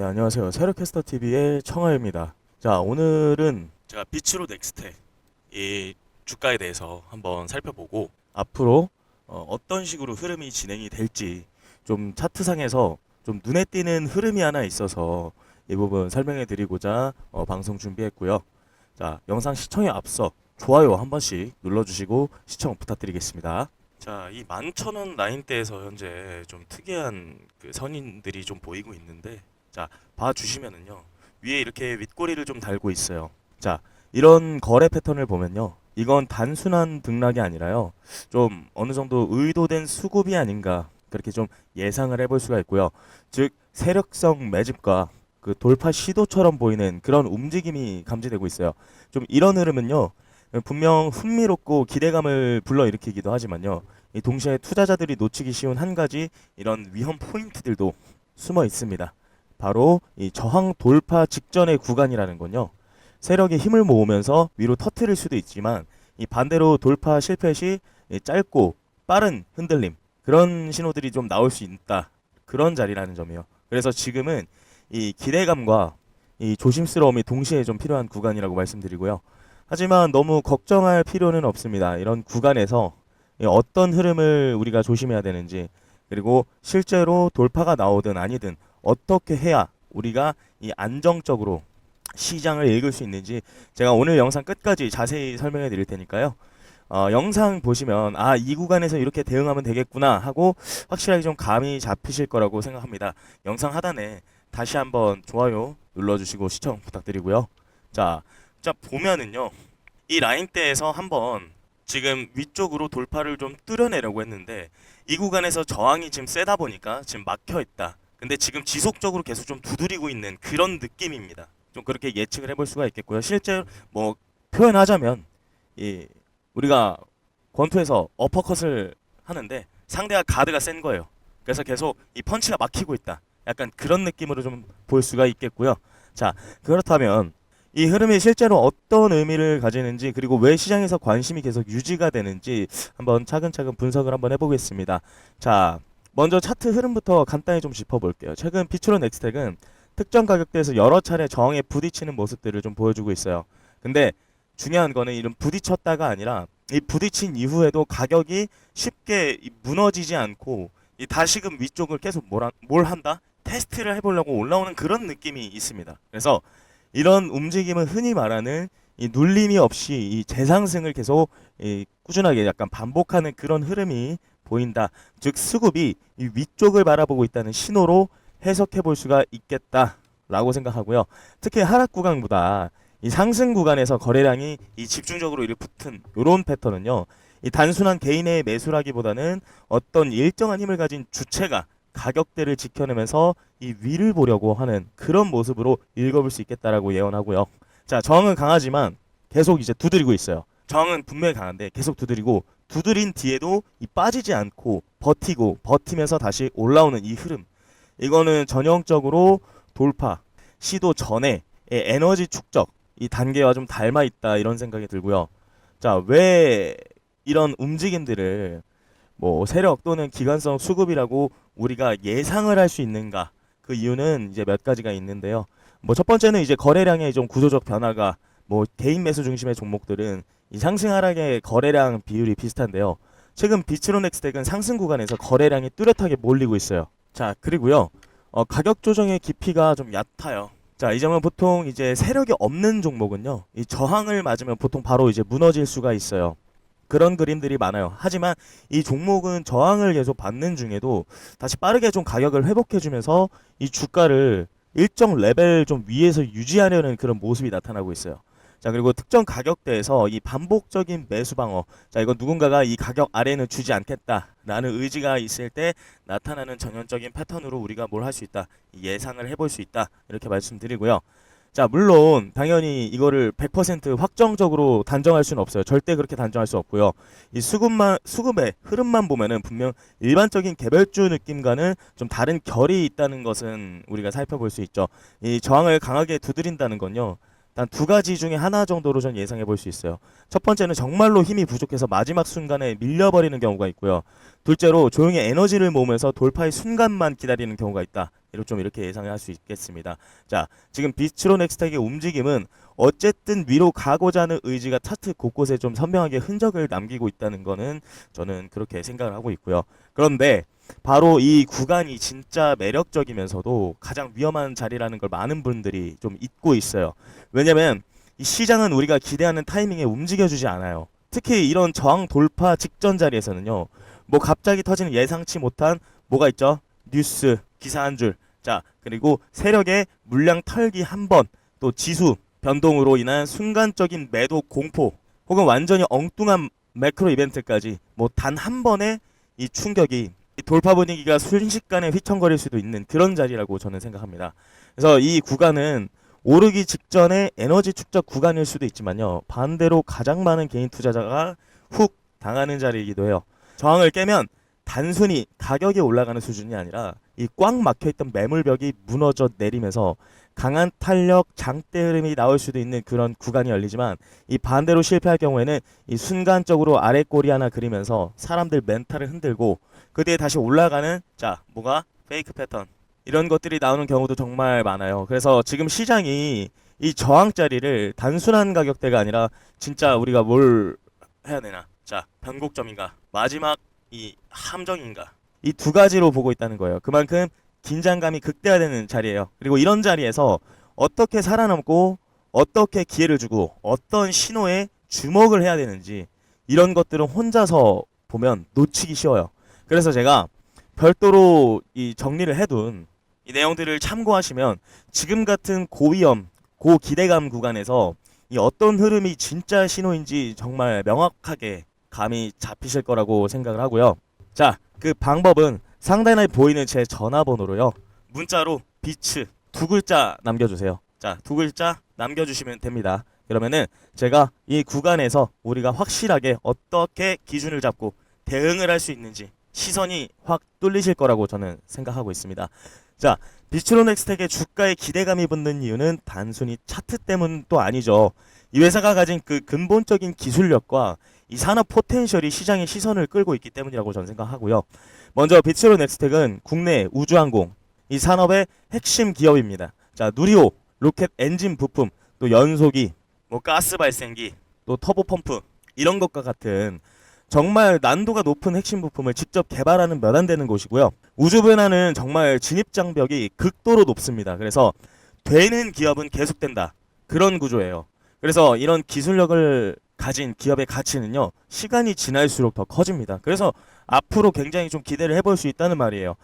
네, 안녕하세요. 세력캐스터 TV의 청하입니다. 자, 오늘은 제가 비츠로 넥스트 이 주가에 대해서 한번 살펴보고 앞으로 떤 식으로 흐름이 진행이 될지 좀 차트상에서 좀 눈에 띄는 흐름이 하나 있어서 이 부분 설명해 드리고자 방송 준비했고요. 자, 영상 시청에 앞서 좋아요 한 번씩 눌러주시고 시청 부탁드리겠습니다. 자, 이 11,000원 라인대에서 현재 좀 특이한 그 선인들이 좀 보이고 있는데, 자, 봐주시면은요, 위에 이렇게 윗꼬리를 좀 달고 있어요. 자, 이런 거래 패턴을 보면요, 이건 단순한 등락이 아니라요, 좀 어느 정도 의도된 수급이 아닌가, 그렇게 좀 예상을 해볼 수가 있고요. 즉, 세력성 매집과 그 돌파 시도처럼 보이는 그런 움직임이 감지되고 있어요. 좀 이런 흐름은요, 분명 흥미롭고 기대감을 불러일으키기도 하지만요, 이 동시에 투자자들이 놓치기 쉬운 한 가지 이런 위험 포인트들도 숨어 있습니다. 바로 이 저항 돌파 직전의 구간이라는 건요, 세력이 힘을 모으면서 위로 터트릴 수도 있지만 이 반대로 돌파 실패 시 이 짧고 빠른 흔들림, 그런 신호들이 좀 나올 수 있다, 그런 자리라는 점이에요. 그래서 지금은 이 기대감과 이 조심스러움이 동시에 좀 필요한 구간이라고 말씀드리고요. 하지만 너무 걱정할 필요는 없습니다. 이런 구간에서 어떤 흐름을 우리가 조심해야 되는지, 그리고 실제로 돌파가 나오든 아니든 어떻게 해야 우리가 이 안정적으로 시장을 읽을 수 있는지 제가 오늘 영상 끝까지 자세히 설명해 드릴 테니까요. 영상 보시면 이 구간에서 이렇게 대응하면 되겠구나 하고 확실하게 좀 감이 잡히실 거라고 생각합니다. 영상 하단에 다시 한번 좋아요 눌러주시고 시청 부탁드리고요. 자, 보면은요, 이 라인대에서 한번 지금 위쪽으로 돌파를 좀 뚫어내려고 했는데 이 구간에서 저항이 지금 세다 보니까 지금 막혀 있다. 근데 지금 지속적으로 계속 좀 두드리고 있는 그런 느낌입니다. 좀 그렇게 예측을 해볼 수가 있겠고요. 실제 뭐 표현하자면 이 우리가 권투에서 어퍼컷을 하는데 상대가 가드가 센 거예요. 그래서 계속 이 펀치가 막히고 있다, 약간 그런 느낌으로 좀 볼 수가 있겠고요. 자, 그렇다면 이 흐름이 실제로 어떤 의미를 가지는지, 그리고 왜 시장에서 관심이 계속 유지가 되는지 한번 차근차근 분석을 한번 해보겠습니다. 자, 먼저 차트 흐름부터 간단히 좀 짚어볼게요. 최근 비추론 넥스텍은 특정 가격대에서 여러 차례 저항에 부딪히는 모습들을 좀 보여주고 있어요. 근데 중요한 거는 이런 부딪혔다가 아니라 이 부딪힌 이후에도 가격이 쉽게 무너지지 않고 이 다시금 위쪽을 계속 뭘 한다? 테스트를 해보려고 올라오는 그런 느낌이 있습니다. 그래서 이런 움직임은 흔히 말하는 이 눌림이 없이 이 재상승을 계속 꾸준하게 약간 반복하는 그런 흐름이 보인다. 즉 수급이 이 위쪽을 바라보고 있다는 신호로 해석해 볼 수가 있겠다라고 생각하고요. 특히 하락 구간보다 이 상승 구간에서 거래량이 이 집중적으로 이렇게 붙은 이런 패턴은요, 이 단순한 개인의 매수라기보다는 어떤 일정한 힘을 가진 주체가 가격대를 지켜내면서 이 위를 보려고 하는 그런 모습으로 읽어볼 수 있겠다라고 예언하고요. 자, 저항은 강하지만 계속 이제 두드리고 있어요. 저항은 분명히 강한데 계속 두드리고, 두드린 뒤에도 이 빠지지 않고 버티고 버티면서 다시 올라오는 이 흐름, 이거는 전형적으로 돌파 시도 전에 에너지 축적 이 단계와 좀 닮아 있다, 이런 생각이 들고요. 자, 왜 이런 움직임들을 뭐 세력 또는 기관성 수급이라고 우리가 예상을 할 수 있는가? 그 이유는 이제 몇 가지가 있는데요. 뭐 첫 번째는 이제 거래량의 좀 구조적 변화가, 뭐 개인 매수 중심의 종목들은 이 상승 하락의 거래량 비율이 비슷한데요. 최근 비츠로넥스텍은 상승 구간에서 거래량이 뚜렷하게 몰리고 있어요. 자, 그리고요, 가격 조정의 깊이가 좀 얕아요. 자, 이 점은 보통 이제 세력이 없는 종목은요, 이 저항을 맞으면 보통 바로 이제 무너질 수가 있어요. 그런 그림들이 많아요. 하지만 이 종목은 저항을 계속 받는 중에도 다시 빠르게 좀 가격을 회복해주면서 이 주가를 일정 레벨 좀 위에서 유지하려는 그런 모습이 나타나고 있어요. 자, 그리고 특정 가격대에서 이 반복적인 매수 방어, 자, 이건 누군가가 이 가격 아래는 주지 않겠다라는 의지가 있을 때 나타나는 전형적인 패턴으로 우리가 뭘 할 수 있다, 예상을 해볼 수 있다, 이렇게 말씀드리고요. 자, 물론 당연히 이거를 100% 확정적으로 단정할 수는 없어요. 절대 그렇게 단정할 수 없고요. 이 수급의 흐름만 보면은 분명 일반적인 개별주 느낌과는 좀 다른 결이 있다는 것은 우리가 살펴볼 수 있죠. 이 저항을 강하게 두드린다는 건요, 단 두 가지 중에 하나 정도로 전 예상해 볼 수 있어요. 첫 번째는 정말로 힘이 부족해서 마지막 순간에 밀려버리는 경우가 있고요. 둘째로 조용히 에너지를 모으면서 돌파의 순간만 기다리는 경우가 있다. 이렇게 예상할 수 있겠습니다. 자, 지금 비츠로 넥스텍의 움직임은 어쨌든 위로 가고자 하는 의지가 차트 곳곳에 좀 선명하게 흔적을 남기고 있다는 거는 저는 그렇게 생각을 하고 있고요. 그런데 바로 이 구간이 진짜 매력적이면서도 가장 위험한 자리라는 걸 많은 분들이 좀 잊고 있어요. 왜냐면 이 시장은 우리가 기대하는 타이밍에 움직여주지 않아요. 특히 이런 저항 돌파 직전 자리에서는요. 뭐 갑자기 터지는 예상치 못한 뭐가 있죠? 뉴스, 기사 한 줄. 자, 그리고 세력의 물량 털기 한 번, 또 지수 변동으로 인한 순간적인 매도 공포, 혹은 완전히 엉뚱한 매크로 이벤트까지 뭐 단 한 번의 이 충격이 이 돌파 분위기가 순식간에 휘청거릴 수도 있는 그런 자리라고 저는 생각합니다. 그래서 이 구간은 오르기 직전에 에너지 축적 구간일 수도 있지만요. 반대로 가장 많은 개인 투자자가 훅 당하는 자리이기도 해요. 저항을 깨면 단순히 가격이 올라가는 수준이 아니라 이 꽉 막혀있던 매물벽이 무너져 내리면서 강한 탄력 장대 흐름이 나올 수도 있는 그런 구간이 열리지만, 이 반대로 실패할 경우에는 이 순간적으로 아래 꼬리 하나 그리면서 사람들 멘탈을 흔들고 그 뒤에 다시 올라가는 뭐가 페이크 패턴, 이런 것들이 나오는 경우도 정말 많아요. 그래서 지금 시장이 이 저항 자리를 단순한 가격대가 아니라 진짜 우리가 뭘 해야 되나, 변곡점인가, 마지막 이 함정인가, 이 두 가지로 보고 있다는 거예요. 그만큼 긴장감이 극대화되는 자리예요. 그리고 이런 자리에서 어떻게 살아남고 어떻게 기회를 주고 어떤 신호에 주목을 해야 되는지, 이런 것들은 혼자서 보면 놓치기 쉬워요. 그래서 제가 별도로 이 정리를 해둔 이 내용들을 참고하시면 지금 같은 고위험, 고기대감 구간에서 이 어떤 흐름이 진짜 신호인지 정말 명확하게 감이 잡히실 거라고 생각을 하고요. 자, 그 방법은 상단에 보이는 제 전화번호로요. 문자로 비츠 두 글자 남겨주세요. 자, 두 글자 남겨주시면 됩니다. 그러면은 제가 이 구간에서 우리가 확실하게 어떻게 기준을 잡고 대응을 할 수 있는지 시선이 확 뚫리실 거라고 저는 생각하고 있습니다. 자, 비츠로 넥스텍의 주가에 기대감이 붙는 이유는 단순히 차트 때문도 아니죠. 이 회사가 가진 그 근본적인 기술력과 이 산업 포텐셜이 시장의 시선을 끌고 있기 때문이라고 저는 생각하고요. 먼저 비츠로 넥스텍은 국내 우주항공 이 산업의 핵심 기업입니다. 자, 누리호, 로켓 엔진 부품, 또 연소기, 뭐 가스 발생기, 또 터보 펌프, 이런 것과 같은 정말 난도가 높은 핵심 부품을 직접 개발하는 몇 안 되는 곳이고요. 우주 변화는 정말 진입 장벽이 극도로 높습니다. 그래서 되는 기업은 계속된다, 그런 구조예요. 그래서 이런 기술력을 가진 기업의 가치는요, 시간이 지날수록 더 커집니다. 그래서 앞으로 굉장히 좀 기대를 해볼 수 있다는 말이에요.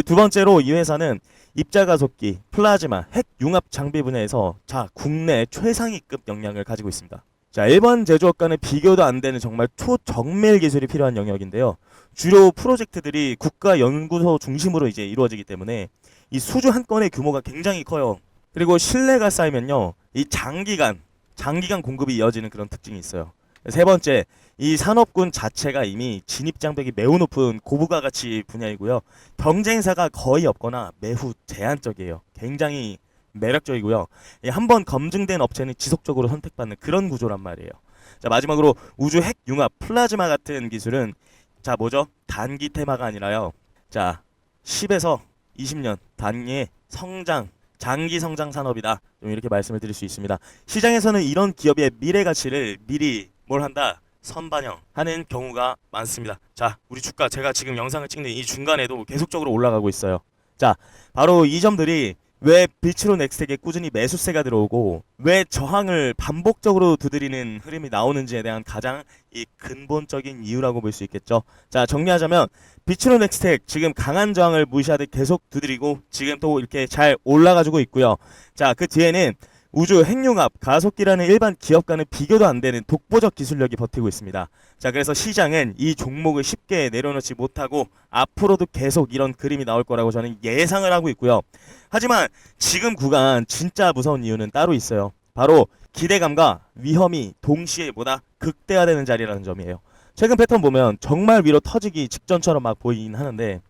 두 번째로 이 회사는 입자가속기, 플라즈마, 핵 융합 장비 분야에서 국내 최상위급 역량을 가지고 있습니다. 자, 일반 제조업과는 비교도 안 되는 정말 초정밀 기술이 필요한 영역인데요. 주로 프로젝트들이 국가 연구소 중심으로 이제 이루어지기 때문에 이 수주 한 건의 규모가 굉장히 커요. 그리고 신뢰가 쌓이면요, 이 장기간 공급이 이어지는 그런 특징이 있어요. 세 번째, 이 산업군 자체가 이미 진입 장벽이 매우 높은 고부가 가치 분야이고요. 경쟁사가 거의 없거나 매우 제한적이에요. 굉장히 매력적이고요. 한번 검증된 업체는 지속적으로 선택받는 그런 구조란 말이에요. 자, 마지막으로 우주 핵 융합 플라즈마 같은 기술은 뭐죠? 단기 테마가 아니라요. 10에서 20년 단위의 성장, 장기 성장 산업이다. 좀 이렇게 말씀을 드릴 수 있습니다. 시장에서는 이런 기업의 미래 가치를 미리 뭘 한다? 선반영하는 경우가 많습니다. 자, 우리 주가 제가 지금 영상을 찍는 이 중간에도 계속적으로 올라가고 있어요. 자, 바로 이 점들이 왜 비츠로 넥스텍에 꾸준히 매수세가 들어오고 왜 저항을 반복적으로 두드리는 흐름이 나오는지에 대한 가장 이 근본적인 이유라고 볼 수 있겠죠. 자, 정리하자면 비츠로 넥스텍 지금 강한 저항을 무시하듯 계속 두드리고 지금 또 이렇게 잘 올라가지고 있고요. 자, 그 뒤에는 우주 핵융합 가속기라는 일반 기업과는 비교도 안 되는 독보적 기술력이 버티고 있습니다. 자, 그래서 시장은 이 종목을 쉽게 내려놓지 못하고 앞으로도 계속 이런 그림이 나올 거라고 저는 예상을 하고 있고요. 하지만 지금 구간 진짜 무서운 이유는 따로 있어요. 바로 기대감과 위험이 동시에 극대화되는 자리라는 점이에요. 최근 패턴 보면 정말 위로 터지기 직전처럼 막 보이긴 하는데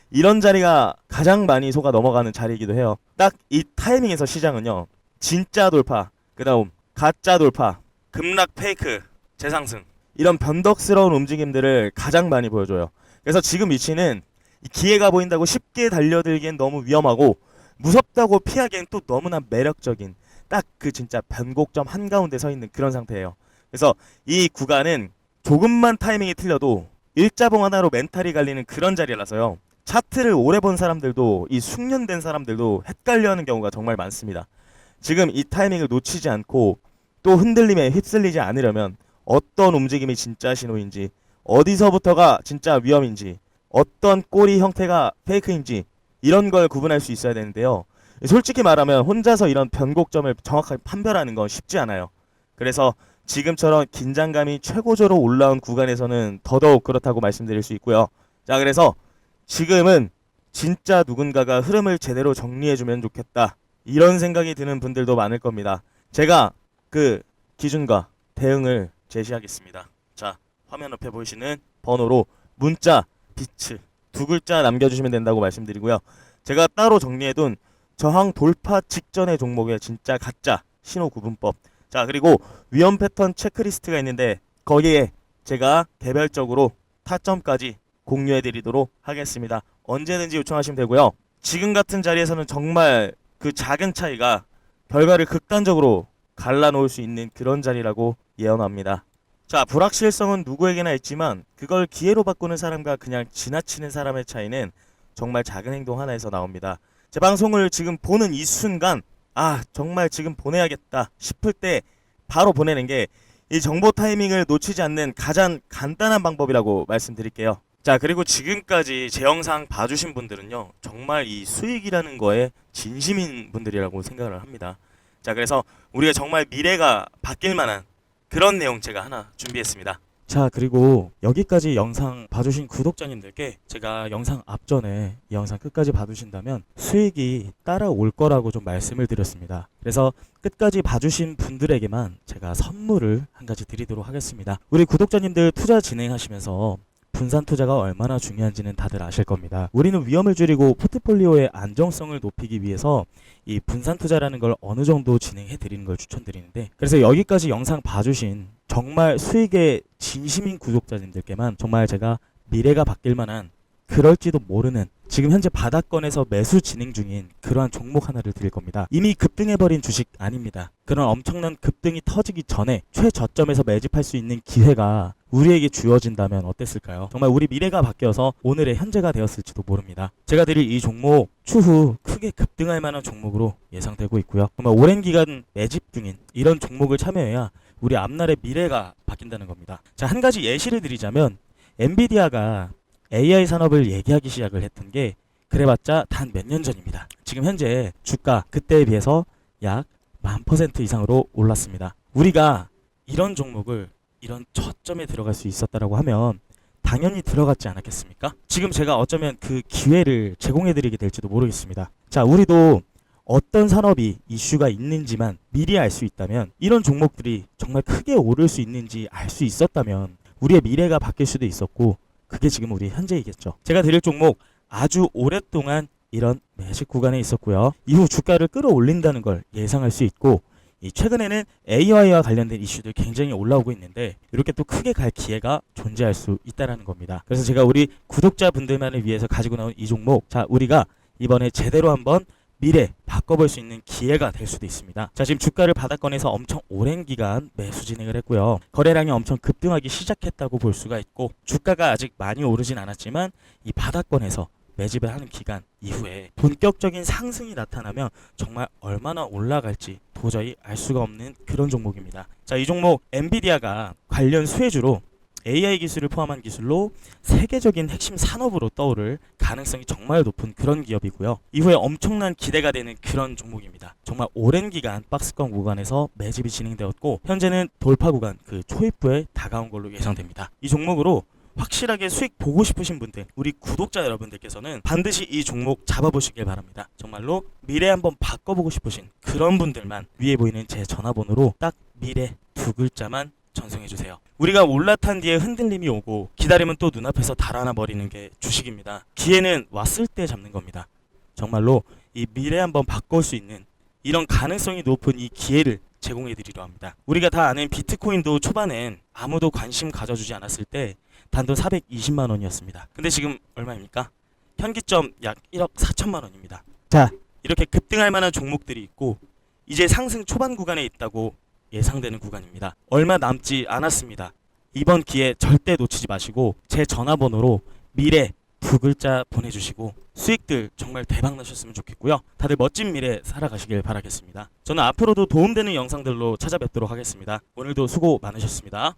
이런 자리가 가장 많이 속아 넘어가는 자리이기도 해요. 딱 이 타이밍에서 시장은요, 진짜 돌파, 그 다음 가짜 돌파, 급락 페이크, 재상승, 이런 변덕스러운 움직임들을 가장 많이 보여줘요. 그래서 지금 위치는 이 기회가 보인다고 쉽게 달려들기엔 너무 위험하고 무섭다고 피하기엔 또 너무나 매력적인 딱 그 진짜 변곡점 한가운데 서 있는 그런 상태예요. 그래서 이 구간은 조금만 타이밍이 틀려도 일자봉 하나로 멘탈이 갈리는 그런 자리라서요. 차트를 오래 본 사람들도 이 숙련된 사람들도 헷갈려하는 경우가 정말 많습니다. 지금 이 타이밍을 놓치지 않고 또 흔들림에 휩쓸리지 않으려면 어떤 움직임이 진짜 신호인지, 어디서부터가 진짜 위험인지, 어떤 꼬리 형태가 페이크인지 이런 걸 구분할 수 있어야 되는데요. 솔직히 말하면 혼자서 이런 변곡점을 정확하게 판별하는 건 쉽지 않아요. 그래서 지금처럼 긴장감이 최고조로 올라온 구간에서는 더더욱 그렇다고 말씀드릴 수 있고요. 자, 그래서 지금은 진짜 누군가가 흐름을 제대로 정리해주면 좋겠다, 이런 생각이 드는 분들도 많을 겁니다. 제가 그 기준과 대응을 제시하겠습니다. 자, 화면 옆에 보이시는 번호로 문자 비츠 두 글자 남겨주시면 된다고 말씀드리고요. 제가 따로 정리해둔 저항 돌파 직전의 종목의 진짜 가짜 신호 구분법, 자, 그리고 위험 패턴 체크리스트가 있는데 거기에 제가 개별적으로 타점까지 공유해드리도록 하겠습니다. 언제든지 요청하시면 되고요. 지금 같은 자리에서는 정말 그 작은 차이가 결과를 극단적으로 갈라놓을 수 있는 그런 자리라고 예언합니다. 자, 불확실성은 누구에게나 있지만 그걸 기회로 바꾸는 사람과 그냥 지나치는 사람의 차이는 정말 작은 행동 하나에서 나옵니다. 제 방송을 지금 보는 이 순간 정말 지금 보내야겠다 싶을 때 바로 보내는 게 이 정보 타이밍을 놓치지 않는 가장 간단한 방법이라고 말씀드릴게요. 자, 그리고 지금까지 제 영상 봐주신 분들은요, 정말 이 수익이라는 거에 진심인 분들이라고 생각을 합니다. 자, 그래서 우리가 정말 미래가 바뀔 만한 그런 내용 제가 하나 준비했습니다. 자, 그리고 여기까지 영상 봐주신 구독자님들께 제가 영상 앞전에 이 영상 끝까지 봐주신다면 수익이 따라올 거라고 좀 말씀을 드렸습니다. 그래서 끝까지 봐주신 분들에게만 제가 선물을 한 가지 드리도록 하겠습니다. 우리 구독자님들 투자 진행하시면서 분산 투자가 얼마나 중요한지는 다들 아실 겁니다. 우리는 위험을 줄이고 포트폴리오의 안정성을 높이기 위해서 이 분산 투자라는 걸 어느 정도 진행해 드리는 걸 추천드리는데, 그래서 여기까지 영상 봐주신 정말 수익에 진심인 구독자님들께만 정말 제가 미래가 바뀔 만한, 그럴지도 모르는, 지금 현재 바닥권에서 매수 진행 중인 그러한 종목 하나를 드릴 겁니다. 이미 급등해버린 주식 아닙니다. 그런 엄청난 급등이 터지기 전에 최저점에서 매집할 수 있는 기회가 우리에게 주어진다면 어땠을까요? 정말 우리 미래가 바뀌어서 오늘의 현재가 되었을지도 모릅니다. 제가 드릴 이 종목 추후 크게 급등할 만한 종목으로 예상되고 있고요. 정말 오랜 기간 매집 중인 이런 종목을 참여해야 우리 앞날의 미래가 바뀐다는 겁니다. 자, 한 가지 예시를 드리자면 엔비디아가 AI 산업을 얘기하기 시작을 했던 게 그래봤자 단 몇 년 전입니다. 지금 현재 주가 그때에 비해서 약 10,000% 이상으로 올랐습니다. 우리가 이런 종목을 이런 저점에 들어갈 수 있었다라고 하면 당연히 들어갔지 않았겠습니까? 지금 제가 어쩌면 그 기회를 제공해드리게 될지도 모르겠습니다. 자, 우리도 어떤 산업이 이슈가 있는지만 미리 알 수 있다면, 이런 종목들이 정말 크게 오를 수 있는지 알 수 있었다면 우리의 미래가 바뀔 수도 있었고, 그게 지금 우리 현재이겠죠. 제가 드릴 종목 아주 오랫동안 이런 매직 구간에 있었고요. 이후 주가를 끌어올린다는 걸 예상할 수 있고, 이 최근에는 AI와 관련된 이슈들 굉장히 올라오고 있는데 이렇게 또 크게 갈 기회가 존재할 수 있다는 겁니다. 그래서 제가 우리 구독자분들만을 위해서 가지고 나온 이 종목, 자, 우리가 이번에 제대로 한번 미래 바꿔볼 수 있는 기회가 될 수도 있습니다. 자, 지금 주가를 바닥권에서 엄청 오랜 기간 매수 진행을 했고요. 거래량이 엄청 급등하기 시작했다고 볼 수가 있고, 주가가 아직 많이 오르진 않았지만 이 바닥권에서 매집을 하는 기간 이후에 본격적인 상승이 나타나면 정말 얼마나 올라갈지 도저히 알 수가 없는 그런 종목입니다. 자, 이 종목 엔비디아가 관련 수혜주로 AI 기술을 포함한 기술로 세계적인 핵심 산업으로 떠오를 가능성이 정말 높은 그런 기업이고요. 이후에 엄청난 기대가 되는 그런 종목입니다. 정말 오랜 기간 박스권 구간에서 매집이 진행되었고, 현재는 돌파 구간 그 초입부에 다가온 걸로 예상됩니다. 이 종목으로 확실하게 수익 보고 싶으신 분들, 우리 구독자 여러분들께서는 반드시 이 종목 잡아보시길 바랍니다. 정말로 미래 한번 바꿔보고 싶으신 그런 분들만 위에 보이는 제 전화번호로 딱 미래 두 글자만 전송해주세요. 우리가 올라탄 뒤에 흔들림이 오고 기다리면 또 눈앞에서 달아나 버리는 게 주식입니다. 기회는 왔을 때 잡는 겁니다. 정말로 이 미래 한번 바꿀 수 있는 이런 가능성이 높은 이 기회를 제공해 드리려 합니다. 우리가 다 아는 비트코인도 초반엔 아무도 관심 가져주지 않았을 때 단돈 420만 원이었습니다. 근데 지금 얼마입니까? 현기점 약 1억 4천만 원입니다. 자, 이렇게 급등할 만한 종목들이 있고 이제 상승 초반 구간에 있다고 예상되는 구간입니다. 얼마 남지 않았습니다. 이번 기회 절대 놓치지 마시고 제 전화번호로 미래 두 글자 보내주시고 수익들 정말 대박 나셨으면 좋겠고요. 다들 멋진 미래 살아가시길 바라겠습니다. 저는 앞으로도 도움되는 영상들로 찾아뵙도록 하겠습니다. 오늘도 수고 많으셨습니다.